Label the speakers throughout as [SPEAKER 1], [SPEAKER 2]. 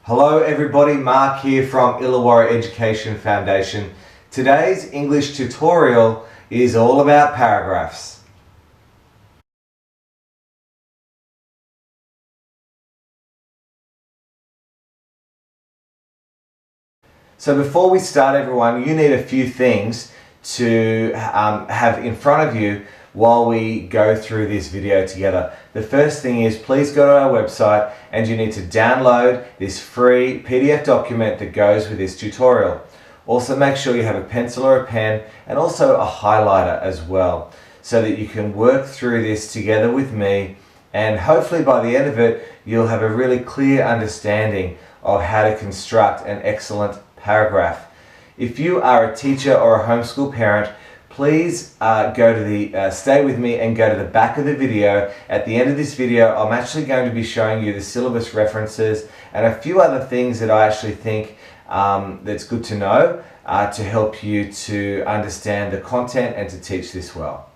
[SPEAKER 1] Hello everybody, Mark here from Illawarra Education Foundation. Today's English tutorial is all about paragraphs. So before we start everyone, you need a few things to have in front of you while we go through this video together. The first thing is please go to our website and you need to download this free PDF document that goes with this tutorial. Also make sure you have a pencil or a pen and also a highlighter as well so that you can work through this together with me, and hopefully by the end of it you'll have a really clear understanding of how to construct an excellent paragraph. If you are a teacher or a homeschool parent, please stay with me and go to the back of the video. At the end of this video, I'm actually going to be showing you the syllabus references and a few other things that I actually think that's good to know to help you to understand the content and to teach this well.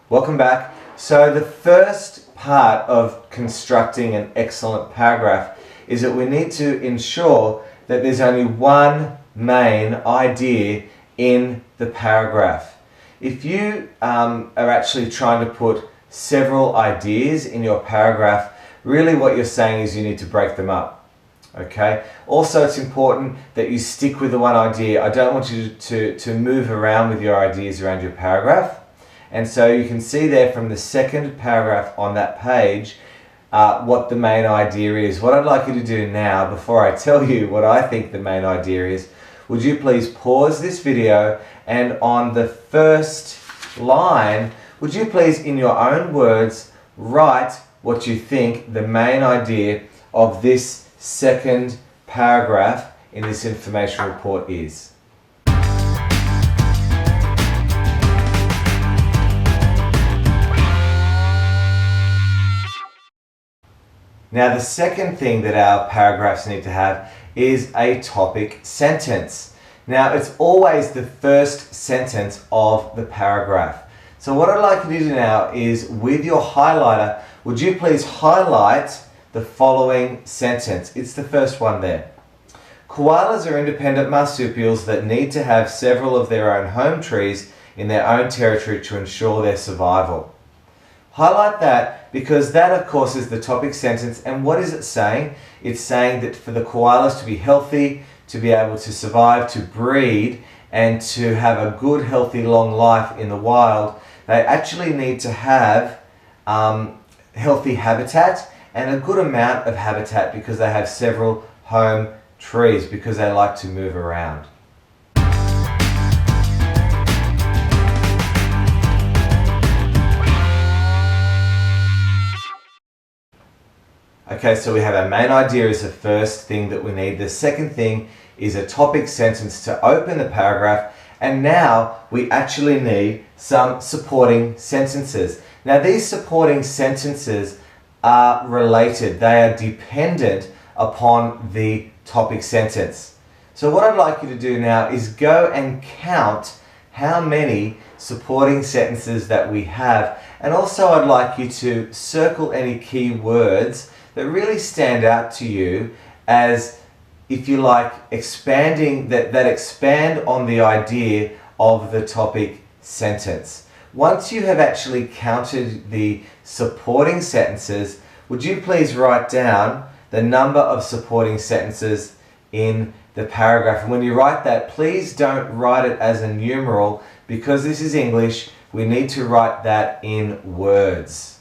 [SPEAKER 1] Welcome back. So the first part of constructing an excellent paragraph is that we need to ensure that there's only one main idea in the paragraph. If you are actually trying to put several ideas in your paragraph, really what you're saying is you need to break them up. Okay. Also, it's important that you stick with the one idea. I don't want you to move around with your ideas around your paragraph. And so you can see there from the second paragraph on that page what the main idea is. What I'd like you to do now, before I tell you what I think the main idea is, would you please pause this video and on the first line, would you please in your own words write what you think the main idea of this second paragraph in this information report is. Now the second thing that our paragraphs need to have is a topic sentence. Now it's always the first sentence of the paragraph. So what I'd like you to do now is, with your highlighter, would you please highlight the following sentence? It's the first one there. Koalas are independent marsupials that need to have several of their own home trees in their own territory to ensure their survival. Highlight that, because that of course is the topic sentence, and what is it saying? It's saying that for the koalas to be healthy, to be able to survive, to breed, and to have a good, healthy, long life in the wild, they actually need to have healthy habitat and a good amount of habitat, because they have several home trees, because they like to move around. Okay, so we have our main idea is the first thing that we need. The second thing is a topic sentence to open the paragraph. And now we actually need some supporting sentences. Now these supporting sentences are related. They are dependent upon the topic sentence. So what I'd like you to do now is go and count how many supporting sentences that we have. And also I'd like you to circle any key words that really stand out to you as, if you like, expanding, that expand on the idea of the topic sentence. Once you have actually counted the supporting sentences, would you please write down the number of supporting sentences in the paragraph? And when you write that, please don't write it as a numeral, because this is English. We need to write that in words.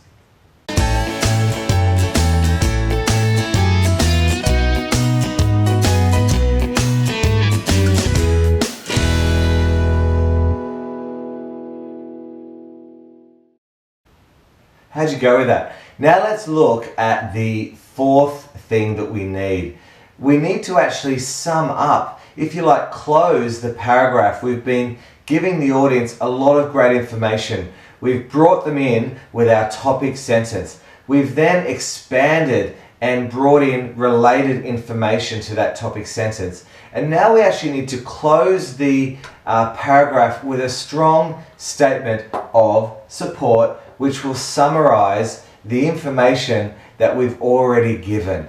[SPEAKER 1] How'd you go with that? Now let's look at the fourth thing that we need. We need to actually sum up, if you like, close the paragraph. We've been giving the audience a lot of great information. We've brought them in with our topic sentence. We've then expanded and brought in related information to that topic sentence. And now we actually need to close the paragraph with a strong statement of support, which will summarize the information that we've already given.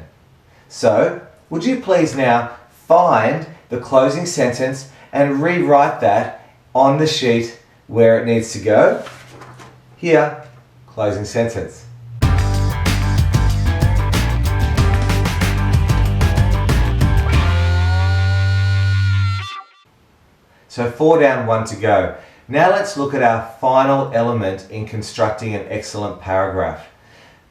[SPEAKER 1] So, would you please now find the closing sentence and rewrite that on the sheet where it needs to go? Here, closing sentence. So 4 down, 1 to go. Now let's look at our final element in constructing an excellent paragraph.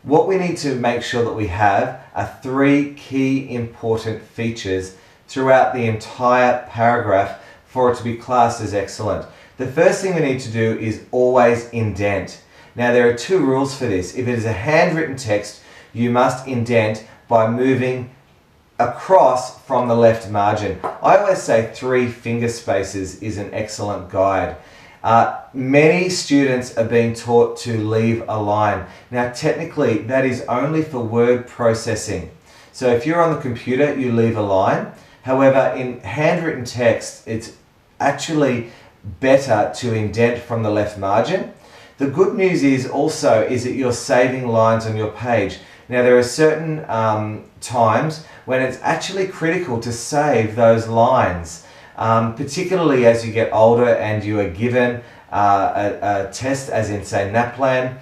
[SPEAKER 1] What we need to make sure that we have are 3 key important features throughout the entire paragraph for it to be classed as excellent. The first thing we need to do is always indent. Now there are 2 rules for this. If it is a handwritten text, you must indent by moving across from the left margin. I always say 3 finger spaces is an excellent guide. Many students are being taught to leave a line. Now technically that is only for word processing. So if you're on the computer, you leave a line. However, in handwritten text, it's actually better to indent from the left margin. The good news is also that you're saving lines on your page. Now there are certain times when it's actually critical to save those lines, particularly as you get older and you are given a test, as in say NAPLAN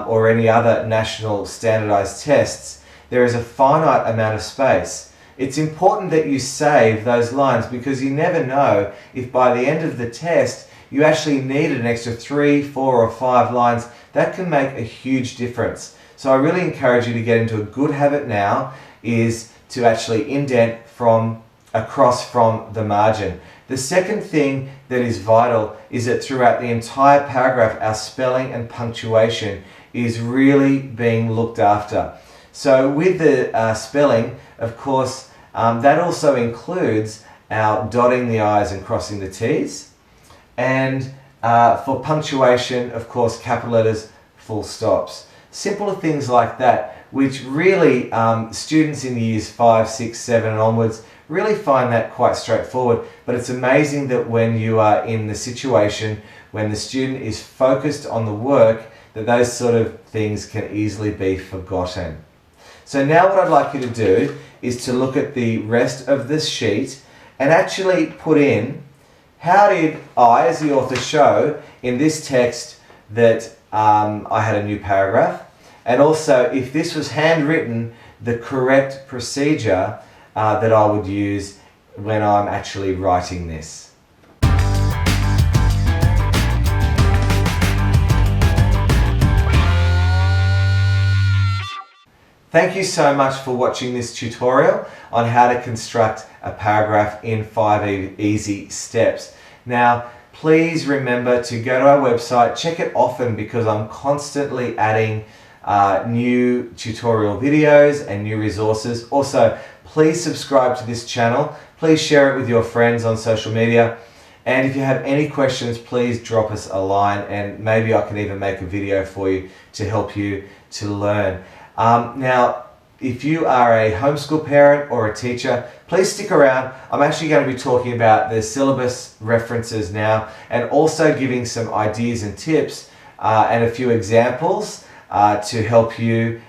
[SPEAKER 1] or any other national standardized tests. There is a finite amount of space. It's important that you save those lines because you never know if by the end of the test you actually needed an extra 3, 4 or 5 lines. That can make a huge difference. So I really encourage you to get into a good habit now is to actually indent from across from the margin. The second thing that is vital is that throughout the entire paragraph, our spelling and punctuation is really being looked after. So with the spelling, of course, that also includes our dotting the I's and crossing the T's. And for punctuation, of course, capital letters, full stops. Simple things like that, which really students in the years 5, 6, 7 and onwards really find that quite straightforward. But it's amazing that when you are in the situation when the student is focused on the work, that those sort of things can easily be forgotten. So now what I'd like you to do is to look at the rest of this sheet and actually put in, how did I, as the author, show in this text that I had a new paragraph? And also, if this was handwritten, the correct procedure that I would use when I'm actually writing this. Thank you so much for watching this tutorial on how to construct a paragraph in 5 easy steps. Now, please remember to go to our website, check it often because I'm constantly adding new tutorial videos and new resources. Also, please subscribe to this channel. Please share it with your friends on social media. And if you have any questions, please drop us a line and maybe I can even make a video for you to help you to learn. Now, if you are a homeschool parent or a teacher, please stick around. I'm actually going to be talking about the syllabus references now and also giving some ideas and tips and a few examples to help you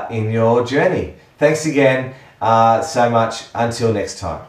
[SPEAKER 1] in your journey. Thanks again so much. Until next time.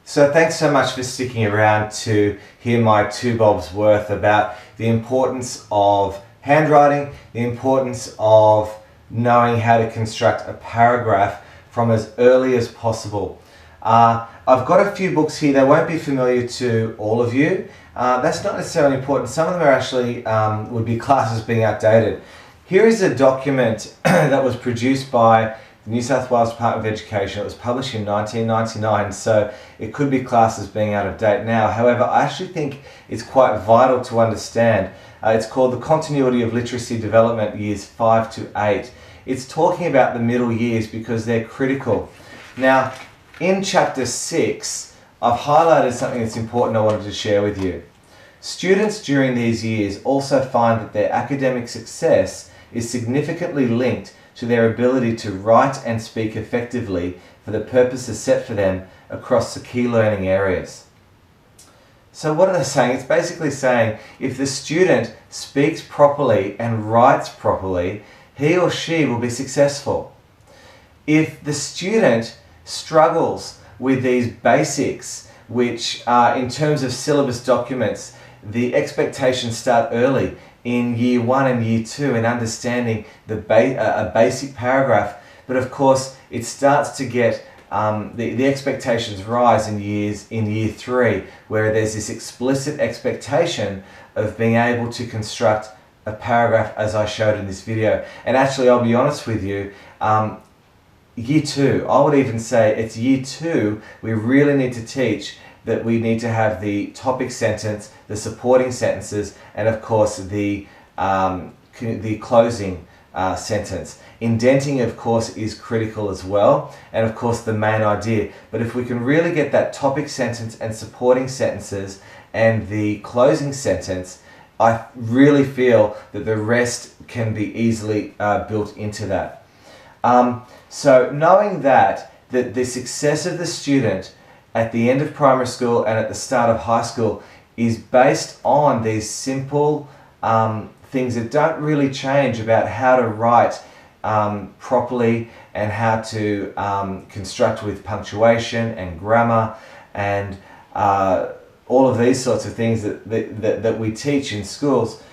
[SPEAKER 1] So thanks so much for sticking around to hear my 2 bobs worth about the importance of handwriting, the importance of knowing how to construct a paragraph from as early as possible. I've got a few books here. They won't be familiar to all of you. That's not necessarily important. Some of them are actually would be classed as being outdated. Here is a document that was produced by the New South Wales Department of Education. It was published in 1999, so it could be classed as being out of date now. However, I actually think it's quite vital to understand. It's called The Continuity of Literacy Development Years 5 to 8. It's talking about the middle years because they're critical. Now, in chapter 6, I've highlighted something that's important I wanted to share with you. Students during these years also find that their academic success is significantly linked to their ability to write and speak effectively for the purposes set for them across the key learning areas. So what are they saying? It's basically saying if the student speaks properly and writes properly, he or she will be successful. If the student struggles with these basics, which in terms of syllabus documents, the expectations start early in year 1 and year 2 in understanding a basic paragraph, but of course it starts to get the expectations rise in year 3, where there's this explicit expectation of being able to construct a paragraph as I showed in this video. And actually, I'll be honest with you, year 2, I would even say it's year 2, we really need to teach that we need to have the topic sentence, the supporting sentences, and of course the closing sentence. Indenting, of course, is critical as well, and of course the main idea. But if we can really get that topic sentence and supporting sentences and the closing sentence, I really feel that the rest can be easily built into that. So knowing that the success of the student at the end of primary school and at the start of high school is based on these simple things that don't really change about how to write properly and how to construct with punctuation and grammar and all of these sorts of things that we teach in schools,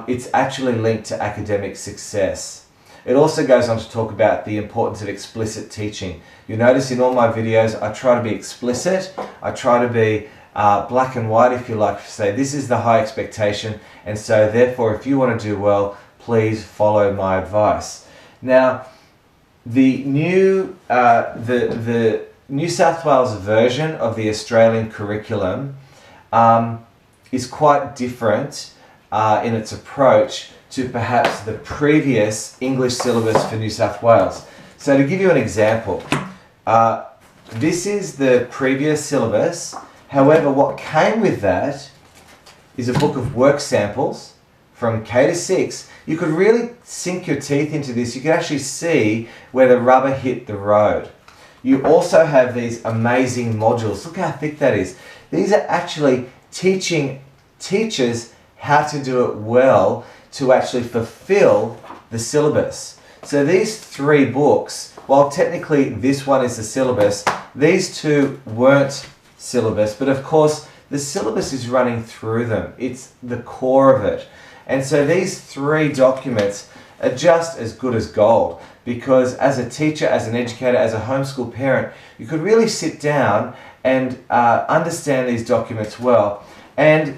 [SPEAKER 1] it's actually linked to academic success. It also goes on to talk about the importance of explicit teaching. You notice in all my videos I try to be explicit, I try to be black and white, if you like, to say this is the high expectation, and so therefore if you want to do well, please follow my advice. Now, the new South Wales version of the Australian curriculum is quite different in its approach to perhaps the previous English syllabus for New South Wales. So to give you an example, this is the previous syllabus. However, what came with that is a book of work samples from K to 6. You could really sink your teeth into this. You could actually see where the rubber hit the road. You also have these amazing modules. Look how thick that is. These are actually teaching teachers how to do it well to actually fulfill the syllabus. So these 3 books, while technically this one is the syllabus, these 2 weren't syllabus, but of course the syllabus is running through them. It's the core of it. And so these 3 documents are just as good as gold, because as a teacher, as an educator, as a homeschool parent, you could really sit down and understand these documents well. And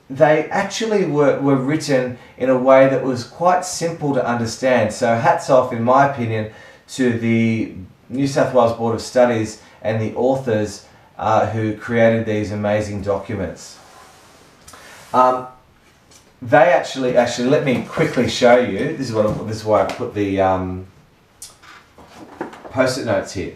[SPEAKER 1] they actually were written in a way that was quite simple to understand. So hats off, in my opinion, to the New South Wales Board of Studies and the authors who created these amazing documents. They actually let me quickly show you. This is why I put the post-it notes here.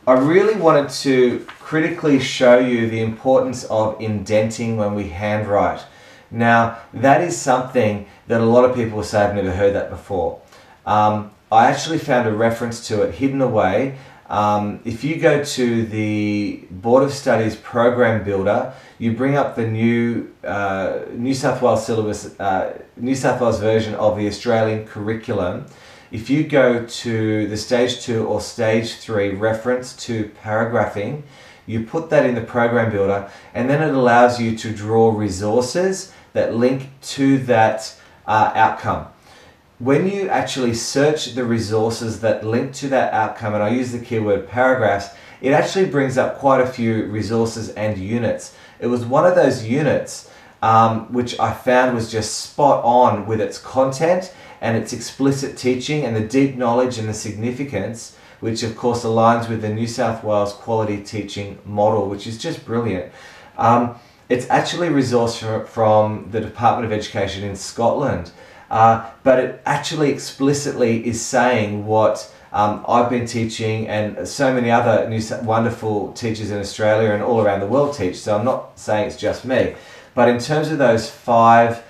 [SPEAKER 1] I really wanted to critically show you the importance of indenting when we handwrite. Now, that is something that a lot of people will say, I've never heard that before. I actually found a reference to it hidden away. If you go to the Board of Studies Program Builder, you bring up the new New South Wales syllabus, New South Wales version of the Australian curriculum. If you go to the Stage 2 or Stage 3 reference to paragraphing, you put that in the Program Builder, and then it allows you to draw resources that link to that outcome. When you actually search the resources that link to that outcome, and I use the keyword paragraphs, it actually brings up quite a few resources and units. It was one of those units which I found was just spot on with its content and its explicit teaching and the deep knowledge and the significance, which of course aligns with the New South Wales quality teaching model, which is just brilliant. It's actually resourced from the Department of Education in Scotland, but it actually explicitly is saying what I've been teaching and so many other wonderful teachers in Australia and all around the world teach. So I'm not saying it's just me, But in terms of those 5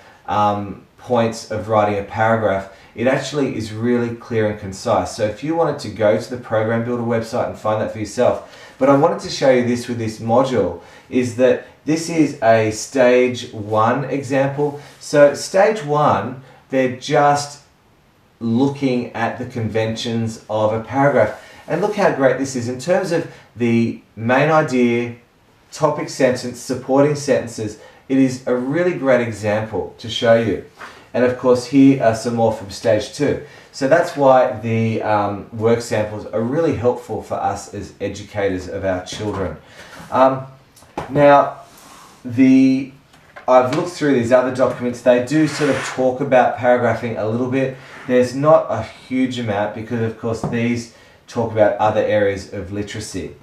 [SPEAKER 1] points of writing a paragraph, it actually is really clear and concise. So if you wanted to go to the Program Builder website and find that for yourself, but I wanted to show you this with this module, is that this is a stage 1 example. So stage 1, they're just looking at the conventions of a paragraph. And look how great this is in terms of the main idea, topic sentence, supporting sentences. It is a really great example to show you. And of course, here are some more from stage 2. So that's why the work samples are really helpful for us as educators of our children. Now, I've looked through these other documents. They do sort of talk about paragraphing a little bit. There's not a huge amount because, of course, these talk about other areas of literacy.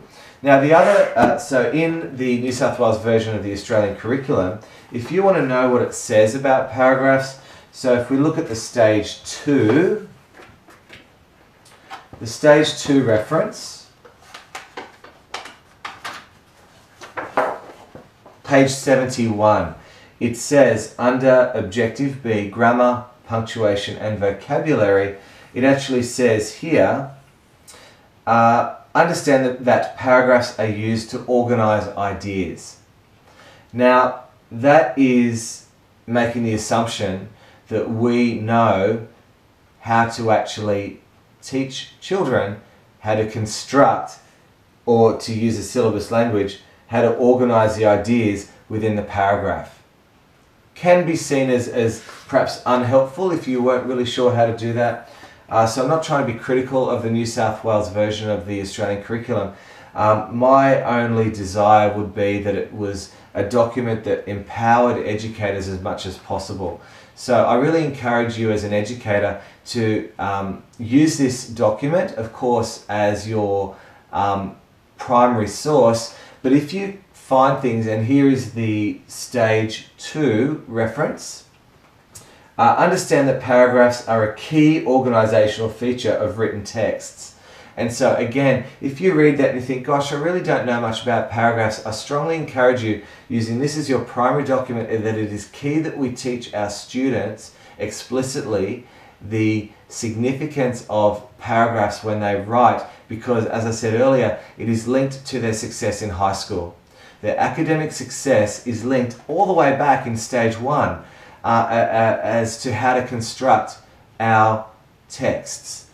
[SPEAKER 1] Now, the other, so in the New South Wales version of the Australian curriculum, if you want to know what it says about paragraphs, so if we look at the stage 2 reference, page 71, it says under Objective B, grammar, punctuation and vocabulary, it actually says here, understand that paragraphs are used to organise ideas. Now, that is making the assumption that we know how to actually teach children how to construct, or to use a syllabus language, how to organise the ideas within the paragraph. Can be seen as perhaps unhelpful if you weren't really sure how to do that. So I'm not trying to be critical of the New South Wales version of the Australian curriculum. My only desire would be that it was a document that empowered educators as much as possible. So I really encourage you as an educator to use this document, of course, as your primary source. But if you find things, and here is the stage 2 reference, understand that paragraphs are a key organisational feature of written texts. And so again, if you read that and you think, gosh, I really don't know much about paragraphs, I strongly encourage you, using this as your primary document, that it is key that we teach our students explicitly the significance of paragraphs when they write, because as I said earlier, it is linked to their success in high school. Their academic success is linked all the way back in stage 1 as to how to construct our texts.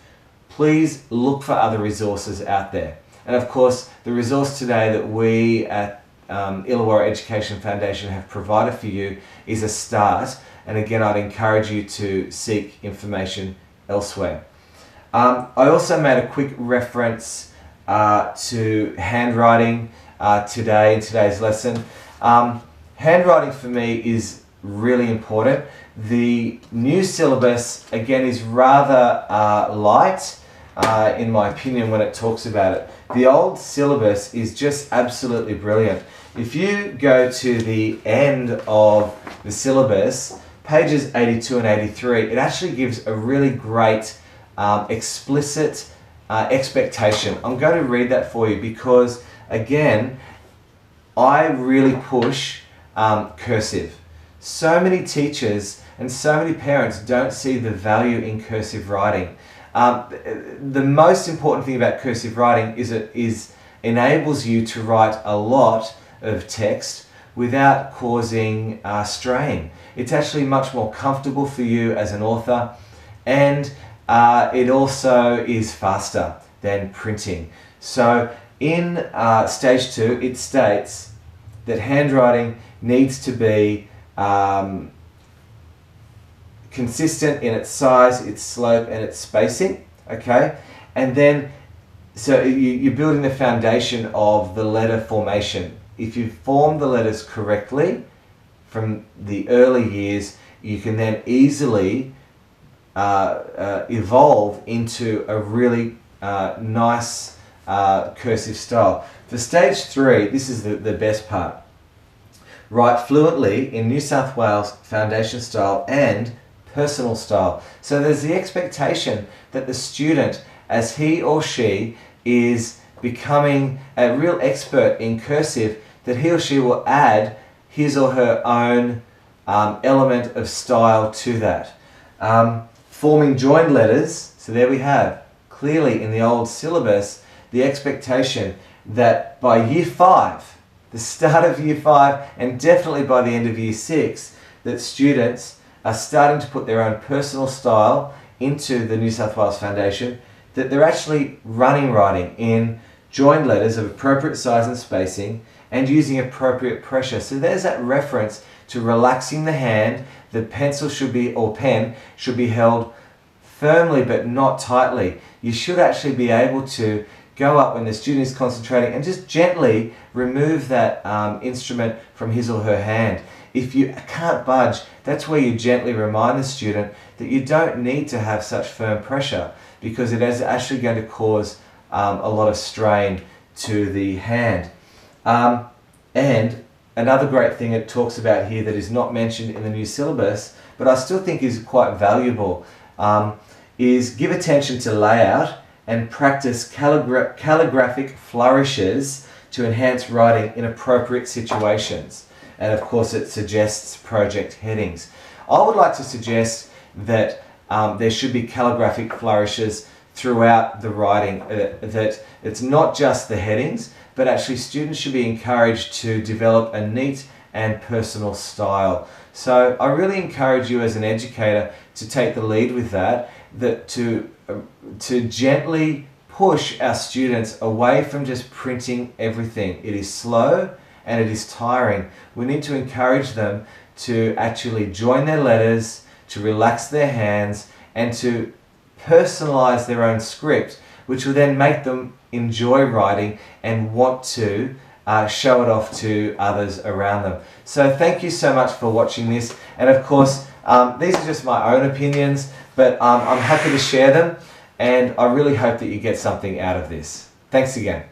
[SPEAKER 1] Please look for other resources out there. And of course, the resource today that we at Illawarra Education Foundation have provided for you is a start. And again, I'd encourage you to seek information elsewhere. I also made a quick reference to handwriting today in today's lesson. Handwriting for me is really important. The new syllabus, again, is rather light in my opinion when it talks about it. The old syllabus is just absolutely brilliant. If you go to the end of the syllabus, pages 82 and 83, it actually gives a really great explicit expectation. I'm going to read that for you because, again, I really push cursive. So many teachers and so many parents don't see the value in cursive writing. The most important thing about cursive writing is it enables you to write a lot of text without causing strain. It's actually much more comfortable for you as an author, and it also is faster than printing. So in stage 2, it states that handwriting needs to be consistent in its size, its slope, and its spacing, okay? And then, so you're building the foundation of the letter formation. If you form the letters correctly from the early years, you can then easily evolve into a really nice cursive style. For stage 3, this is the best part. Write fluently in New South Wales foundation style and personal style. So there's the expectation that the student, as he or she is becoming a real expert in cursive, that he or she will add his or her own element of style to that. Forming joined letters, so there we have, clearly in the old syllabus, the expectation that by year 5, the start of year 5, and definitely by the end of year 6, that students are starting to put their own personal style into the New South Wales Foundation, that they're actually writing in joined letters of appropriate size and spacing and using appropriate pressure. So there's that reference to relaxing the hand. The pencil should be, or pen, should be held firmly but not tightly. You should actually be able to go up when the student is concentrating and just gently remove that instrument from his or her hand. If you can't budge, that's where you gently remind the student that you don't need to have such firm pressure, because it is actually going to cause a lot of strain to the hand. And another great thing it talks about here that is not mentioned in the new syllabus, but I still think is quite valuable, is give attention to layout and practice calligraphic flourishes to enhance writing in appropriate situations. And of course it suggests project headings. I would like to suggest that there should be calligraphic flourishes throughout the writing, that it's not just the headings, but actually students should be encouraged to develop a neat and personal style. So I really encourage you as an educator to take the lead with that, to gently push our students away from just printing everything. It is slow and it is tiring. We need to encourage them to actually join their letters, to relax their hands, and to personalize their own script, which will then make them enjoy writing and want to show it off to others around them. So thank you so much for watching this, and of course these are just my own opinions, but I'm happy to share them, and I really hope that you get something out of this. Thanks again.